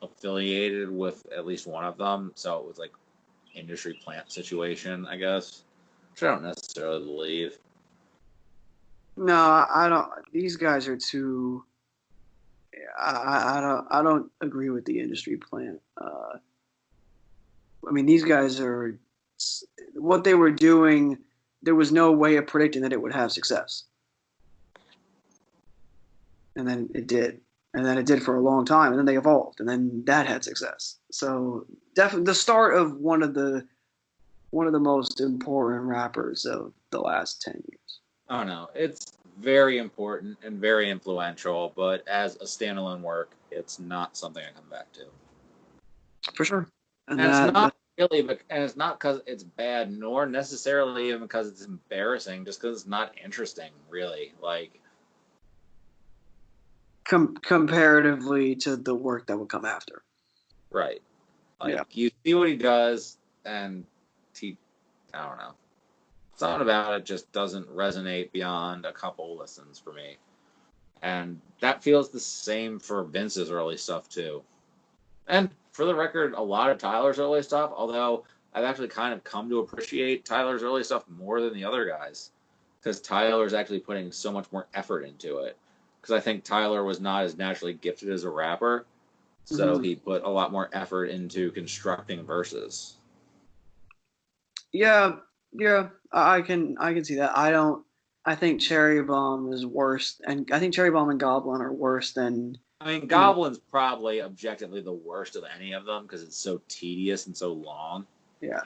affiliated with at least one of them, so it was like industry plant situation, I guess, which I don't necessarily believe. No, I don't. These guys are too. I don't agree with the industry plan. I mean, these guys are what they were doing. There was no way of predicting that it would have success, and then it did, and then it did for a long time, and then they evolved, and then that had success. So definitely the start of one of the most important rappers of the last 10 years. I don't know. It's very important and very influential, but as a standalone work, it's not something I come back to. For sure. And And it's that, not that really, and it's not because it's bad, nor necessarily even because it's embarrassing, just because it's not interesting, really. Like, comparatively to the work that would come after. right. Like, you see what he does, and I don't know. Something about it just doesn't resonate beyond a couple listens for me. And that feels the same for Vince's early stuff, too. And for the record, a lot of Tyler's early stuff, although I've actually kind of come to appreciate Tyler's early stuff more than the other guys. Because Tyler's actually putting so much more effort into it. Because I think Tyler was not as naturally gifted as a rapper. So he put a lot more effort into constructing verses. Yeah, I can see that. I think Cherry Bomb is worse, and I think Cherry Bomb and Goblin are worse than. I mean, Goblin's probably objectively the worst of any of them because it's so tedious and so long. Yeah,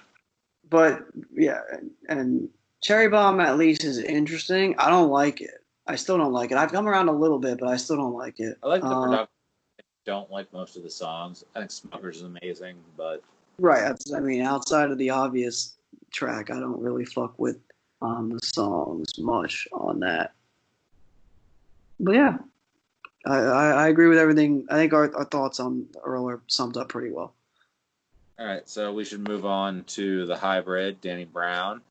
but yeah, and Cherry Bomb at least is interesting. I don't like it. I still don't like it. I've come around a little bit, but I still don't like it. I like the production. I don't like most of the songs. I think Smuckers is amazing, but right. I mean, outside of the obvious track, I don't really fuck with the songs much on that. But yeah, I agree with everything. I think our thoughts on Earl are summed up pretty well. All right, so we should move on to the hybrid, Danny Brown.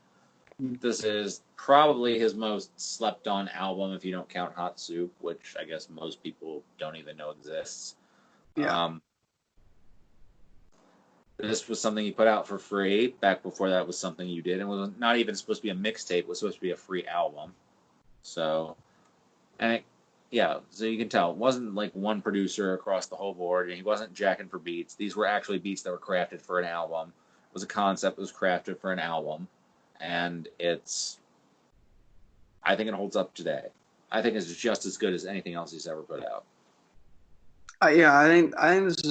This is probably his most slept-on album if you don't count Hot Soup, which I guess most people don't even know exists. Yeah. This was something he put out for free. Back before that was something you did. It was not even supposed to be a mixtape. It was supposed to be a free album. So, so you can tell it wasn't like one producer across the whole board. And he wasn't jacking for beats. These were actually beats that were crafted for an album. It was a concept that was crafted for an album. And I think it holds up today. I think it's just as good as anything else he's ever put out. I think this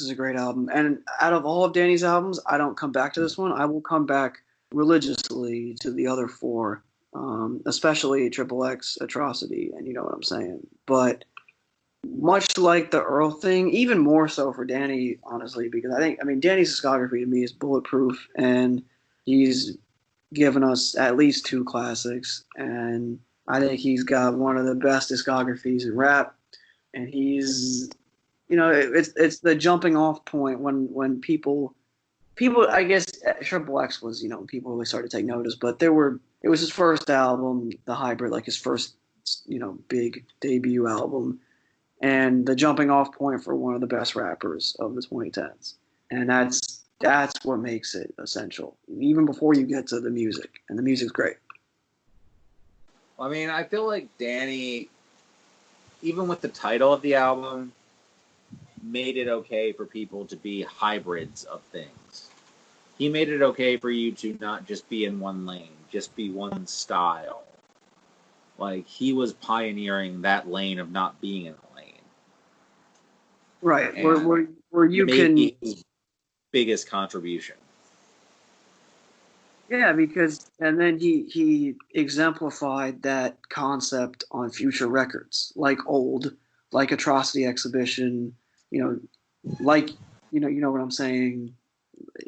is a great album, and out of all of Danny's albums, I don't come back to this one. I will come back religiously to the other four, especially XXX, Atrocity, and you know what I'm saying. But much like the Earl thing, even more so for Danny, honestly, because Danny's discography to me is bulletproof, and he's given us at least two classics, and I think he's got one of the best discographies in rap, and he's it's the jumping off point when people I guess XXX was people really started to take notice, but it was his first album, The Hybrid, like his first big debut album, and the jumping off point for one of the best rappers of the 2010s, and that's what makes it essential, even before you get to the music, and the music's great. I mean, I feel like Danny, even with the title of the album, made it okay for people to be hybrids of things. He made it okay for you to not just be in one lane, just be one style. Like, he was pioneering that lane of not being in a lane. Right, where you can... his biggest contribution. Yeah, and then he exemplified that concept on future records, like Old, like Atrocity Exhibition, like you know what I'm saying.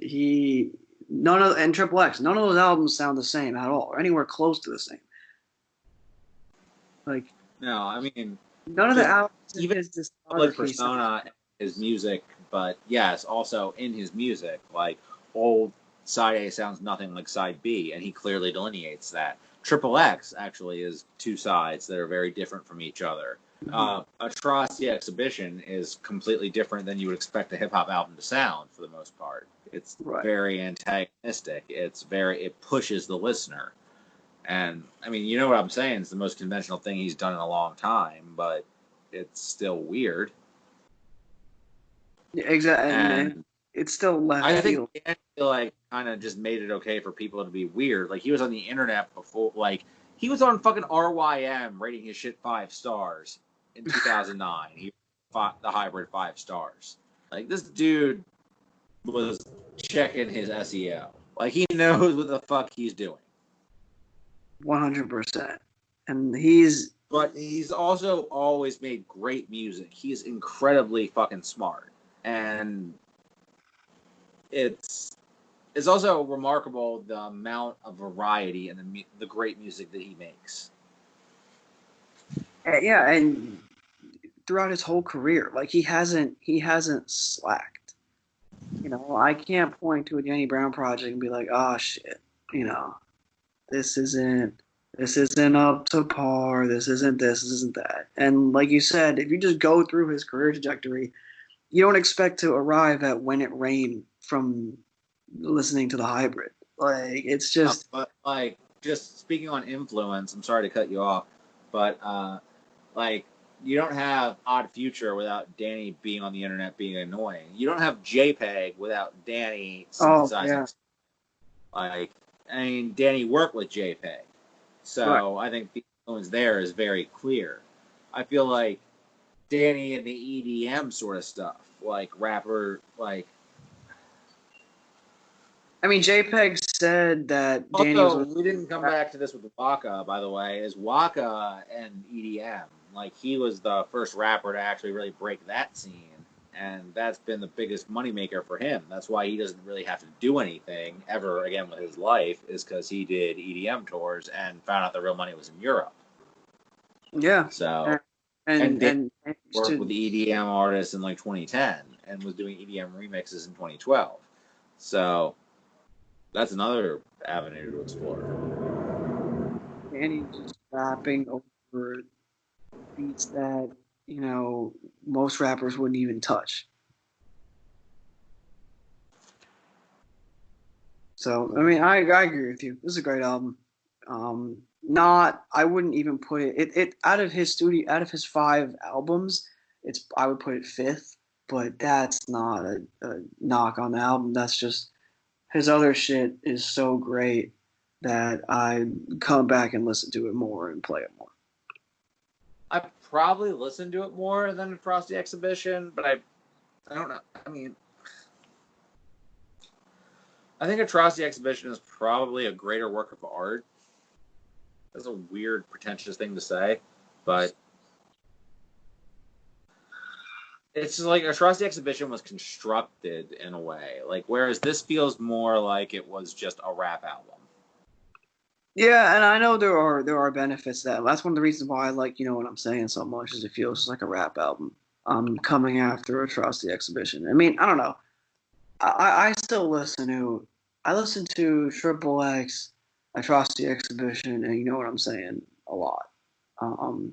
And XXX, none of those albums sound the same at all, or anywhere close to the same. Like, no, I mean, none of the albums, even his public persona, his music, but yes, also in his music, like Old Side A sounds nothing like Side B, and he clearly delineates that. XXX actually is two sides that are very different from each other. Atrocity Exhibition is completely different than you would expect a hip hop album to sound for the most part. It's very antagonistic. It pushes the listener. And I mean, you know what I'm saying? It's the most conventional thing he's done in a long time, but it's still weird. Yeah, exactly. And it's still left field. I feel like kind of just made it okay for people to be weird. Like, he was on the internet before, like, he was on fucking RYM rating his shit 5 stars in 2009. He fought the hybrid 5 stars. Like, this dude was checking his SEO. Like, he knows what the fuck he's doing. 100%. And But he's also always made great music. He's incredibly fucking smart. And it's also remarkable the amount of variety and the great music that he makes. Yeah, and throughout his whole career, like he hasn't slacked. I can't point to a Danny Brown project and be like, oh shit, you know, this isn't up to par. This isn't that. And like you said, if you just go through his career trajectory, you don't expect to arrive at When It Rained from listening to the Hybrid. Like it's just But like, just speaking on influence, I'm sorry to cut you off, but like, you don't have Odd Future without Danny being on the internet being annoying. You don't have JPEG without Danny oh synthesizing. yeah, Like, I mean, Danny worked with JPEG, right. so I think the influence there is very clear. I feel like Danny and the EDM sort of stuff, like rapper, like. I mean, JPEG said that Danny was. Also, we didn't come back to this with Waka, by the way. Is Waka and EDM? Like, he was the first rapper to actually really break that scene, and that's been the biggest moneymaker for him. That's why he doesn't really have to do anything ever again with his life, is because he did EDM tours and found out the real money was in Europe. Yeah, So, and worked with EDM artists in like 2010 and was doing EDM remixes in 2012. So, that's another avenue to explore. Danny just rapping over beats that most rappers wouldn't even touch. So I mean, I agree with you. This is a great album. Not I wouldn't even put it out of his 5 albums. I would put it fifth, but that's not a knock on the album. That's just his other shit is so great that I come back and listen to it more and play it more. I probably listened to it more than Across the Exhibition, but I don't know. I mean, I think Across the Exhibition is probably a greater work of art. That's a weird, pretentious thing to say, but it's just like Across the Exhibition was constructed in a way. Like, whereas this feels more like it was just a rap album. Yeah, and I know there are benefits to that. That's one of the reasons why I like What I'm Saying so much is it feels like a rap album. Coming after Across the Exhibition. I mean, I don't know. I still listen to Triple X, Across the Exhibition, and What I'm Saying a lot. Um,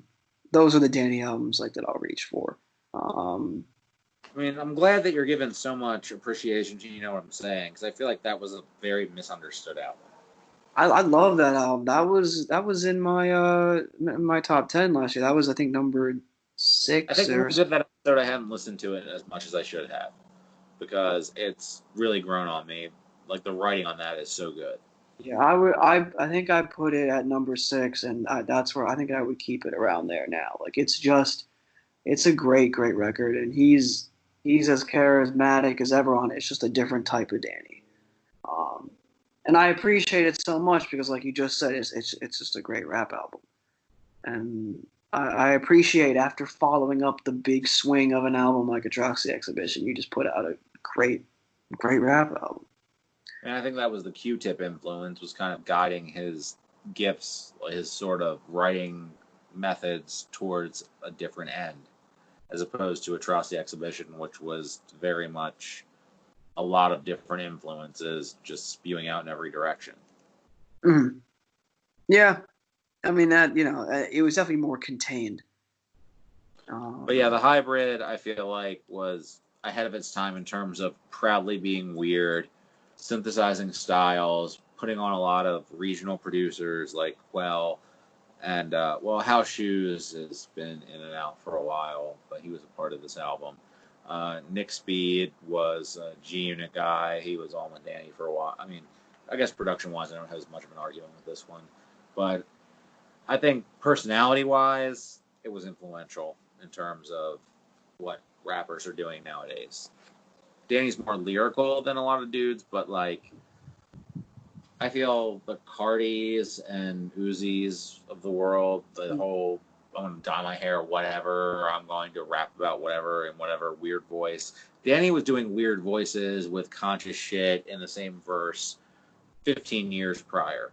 those are the Danny albums like that I'll reach for. I mean, I'm glad that you're giving so much appreciation to What I'm Saying, because I feel like that was a very misunderstood album. I love that album. That was in my top 10 last year. That was I think number I 6 think when or we did that episode, I haven't listened to it as much as I should have, because it's really grown on me. Like, the writing on that is so good. yeah. I think I put it at number 6, and that's where I think I would keep it around there now. Like it's a great record, and he's as charismatic as ever on it. It's just a different type of Danny. Um, and I appreciate it so much because, like you just said, it's just a great rap album. And I appreciate after following up the big swing of an album like Across the Exhibition, you just put out a great rap album. And I think that was the Q-Tip influence, was kind of guiding his gifts, his sort of writing methods towards a different end, as opposed to Across the Exhibition, which was very much a lot of different influences just spewing out in every direction. Mm-hmm. Yeah, I mean that it was definitely more contained. But yeah, the Hybrid, I feel like, was ahead of its time in terms of proudly being weird, synthesizing styles, putting on a lot of regional producers like Quell, and House Shoes has been in and out for a while, but he was a part of this album. Nick Speed was a G-Unit guy. He was all with Danny for a while. I mean, I guess production-wise, I don't have as much of an argument with this one, but I think personality-wise, it was influential in terms of what rappers are doing nowadays. Danny's more lyrical than a lot of dudes, but like, I feel the Cardis and Uzis of the world, the whole I'm going to dye my hair, whatever, or I'm going to rap about whatever in whatever weird voice. Danny was doing weird voices with conscious shit in the same verse 15 years prior.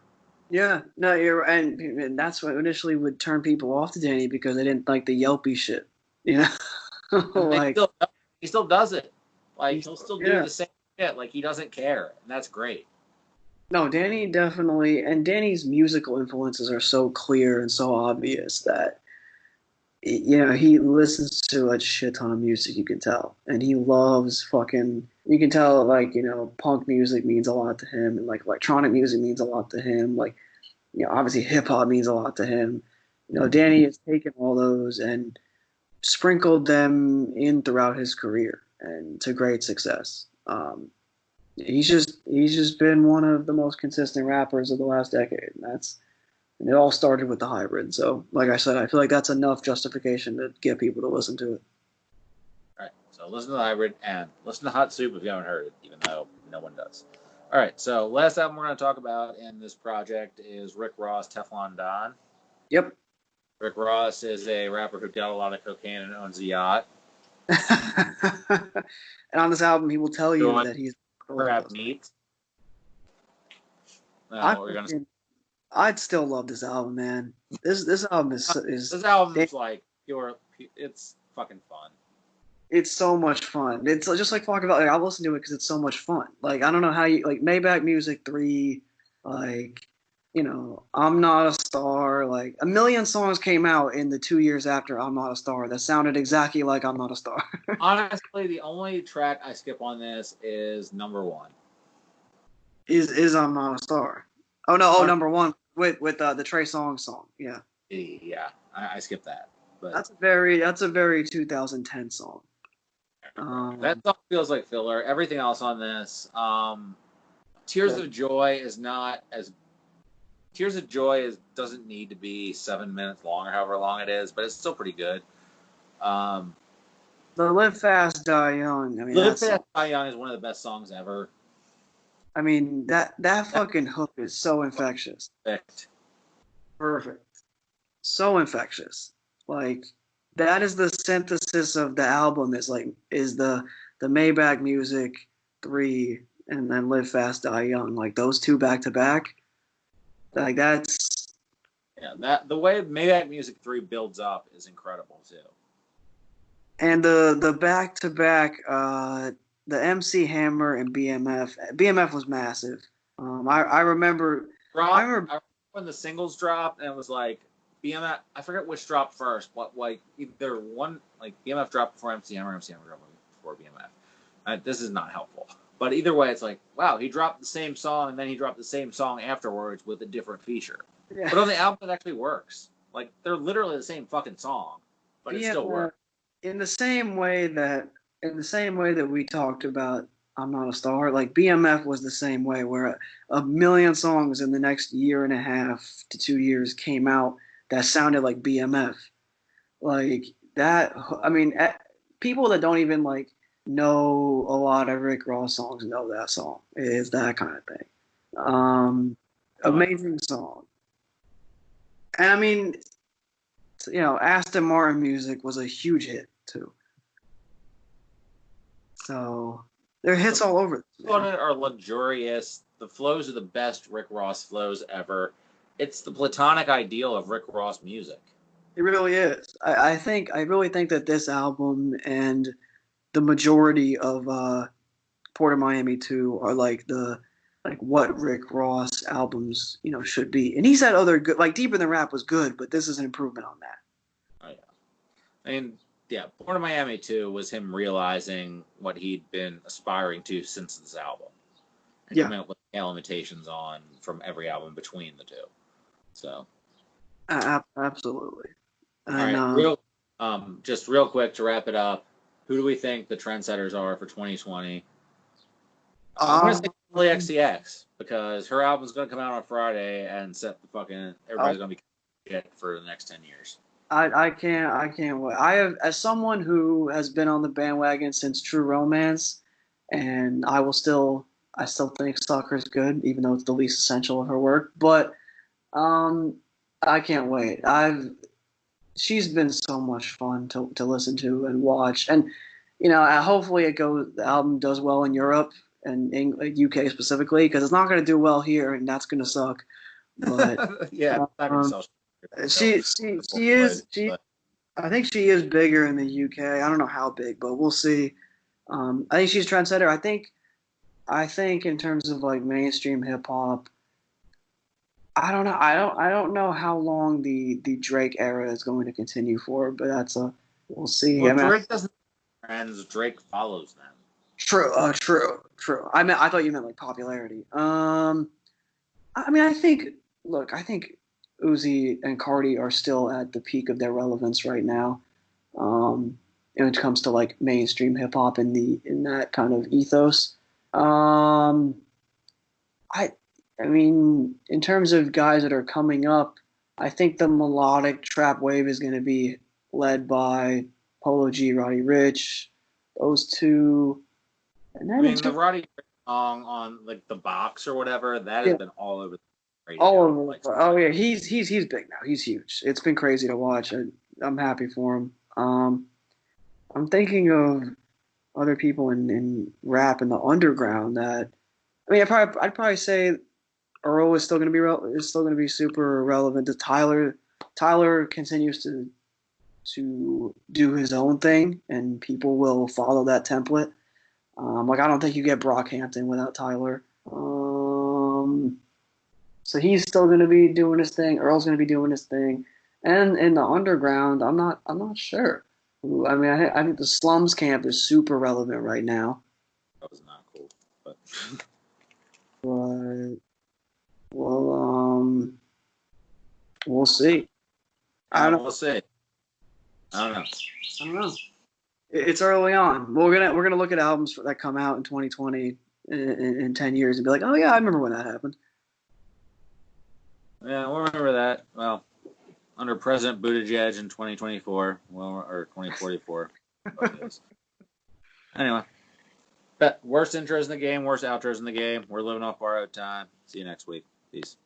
Yeah, no, and that's what initially would turn people off to Danny because they didn't like the Yelpy shit, And like he still does it. Like, he'll still do the same shit. Like, he doesn't care, and that's great. No, Danny definitely, and Danny's musical influences are so clear and so obvious that he listens to a shit ton of music, you can tell. And he loves fucking, you can tell, like, punk music means a lot to him, and, like, electronic music means a lot to him. Like, obviously hip hop means a lot to him. Danny has taken all those and sprinkled them in throughout his career and to great success. He's just been one of the most consistent rappers of the last decade. And it all started with the hybrid. So, like I said, I feel like that's enough justification to get people to listen to it. All right, so listen to the hybrid and listen to Hot Soup if you haven't heard it, even though no one does. All right, so last album we're going to talk about in this project is Rick Ross, Teflon Don. Yep. Rick Ross is a rapper who dealt a lot of cocaine and owns a yacht. And on this album, he will tell you that he's crab meat. I'd still love this album, man. This album is this album is like it's fucking fun. It's so much fun. It's just like talking about. Like, I'll listen to it because it's so much fun. Like, I don't know how you like Maybach Music 3. Like, I'm Not a Star. Like, a million songs came out in the 2 years after I'm Not a Star that sounded exactly like I'm Not a Star. Honestly, the only track I skip on this is number 1. Is I'm Not a Star? Oh no! Oh, number 1 with the Trey Songz song. Yeah. Yeah, I skipped that. But that's a very 2010 song. That song feels like filler. Everything else on this, Tears of Joy is not as. Tears of Joy doesn't need to be 7 minutes long or however long it is, but it's still pretty good. The Live Fast, Die Young. I mean, Live Fast, Die Young is one of the best songs ever. I mean, that fucking hook is so infectious. Perfect. So infectious. Like, that is the synthesis of the album. Is the Maybach Music 3 and then Live Fast, Die Young. Like, those two back to back. Like, that's the way Maybach Music 3 builds up is incredible too. And the back to back, the MC Hammer and BMF. BMF was massive. I remember. When the singles dropped and it was like BMF. I forget which dropped first. What, like, either one, like BMF dropped before MC Hammer, MC Hammer dropped before BMF. This is not helpful. But either way, it's like, wow, he dropped the same song and then he dropped the same song afterwards with a different feature. Yeah. But on the album, it actually works. Like, they're literally the same fucking song, but it still works. In the same way that we talked about I'm Not a Star, like BMF was the same way, where a million songs in the next year and a half to 2 years came out that sounded like BMF. Like that, I mean, people that don't even like know a lot of Rick Ross songs know that song. It's that kind of thing. Amazing song. And I mean, Aston Martin music was a huge hit too. So there are hits all over. Are luxurious. The flows are the best Rick Ross flows ever. It's the platonic ideal of Rick Ross music. It really is. I really think that this album and the majority of Port of Miami 2 are like what Rick Ross albums should be. And he's had other good, like Deeper Than Rap was good, but this is an improvement on that. Oh yeah, I mean, yeah, Port of Miami 2 was him realizing what he'd been aspiring to since this album, and coming up with limitations on from every album between the two. So, absolutely. And, all right, just real quick to wrap it up, who do we think the trendsetters are for 2020? I'm going to say Charli XCX, because her album's going to come out on Friday and set the fucking everybody's going to be shit for the next 10 years. I can't wait. I have, as someone who has been on the bandwagon since True Romance, and I still think Sucker's good, even though it's the least essential of her work. But I can't wait. She's been so much fun to listen to and watch, and hopefully the album does well in Europe and in UK specifically, because it's not going to do well here, and that's going to suck. But yeah, she is. I think she is bigger in the UK. I don't know how big, but we'll see. I think she's a trendsetter. I think I think in terms of like mainstream hip hop, I don't know. I don't know how long the Drake era is going to continue for, but we'll see. Well, I mean, Drake doesn't have friends. Drake follows them. true. I thought you meant like popularity. I mean, I think Uzi and Cardi are still at the peak of their relevance right now. When it comes to like mainstream hip hop in that kind of ethos. Um, I I mean, in terms of guys that are coming up, I think the melodic trap wave is going to be led by Polo G, Roddy Rich, those two, and I then mean, the Roddy Ricch song on like the box or whatever that has yeah, been all over the all radio. over the Like, place. Oh yeah, he's big now. He's huge. It's been crazy to watch. I'm happy for him. I'm thinking of other people in rap in the underground that I mean, I'd probably say Earl is still going to be super relevant. Tyler continues to do his own thing, and people will follow that template. Like I don't think you get Brockhampton without Tyler. So he's still going to be doing his thing. Earl's going to be doing his thing, and in the underground, I'm not sure. I mean, I think the Slums camp is super relevant right now. that was not cool. But But well, we'll see. I don't. we'll see. I don't know. I don't know. It's early on. We're gonna look at albums that come out in 2020 in 10 years and be like, oh yeah, I remember when that happened. Yeah, we'll remember that. Well, under President Buttigieg in 2024, well, or 2044. Anyway, worst intros in the game, worst outros in the game. We're living off borrowed time. See you next week. Peace.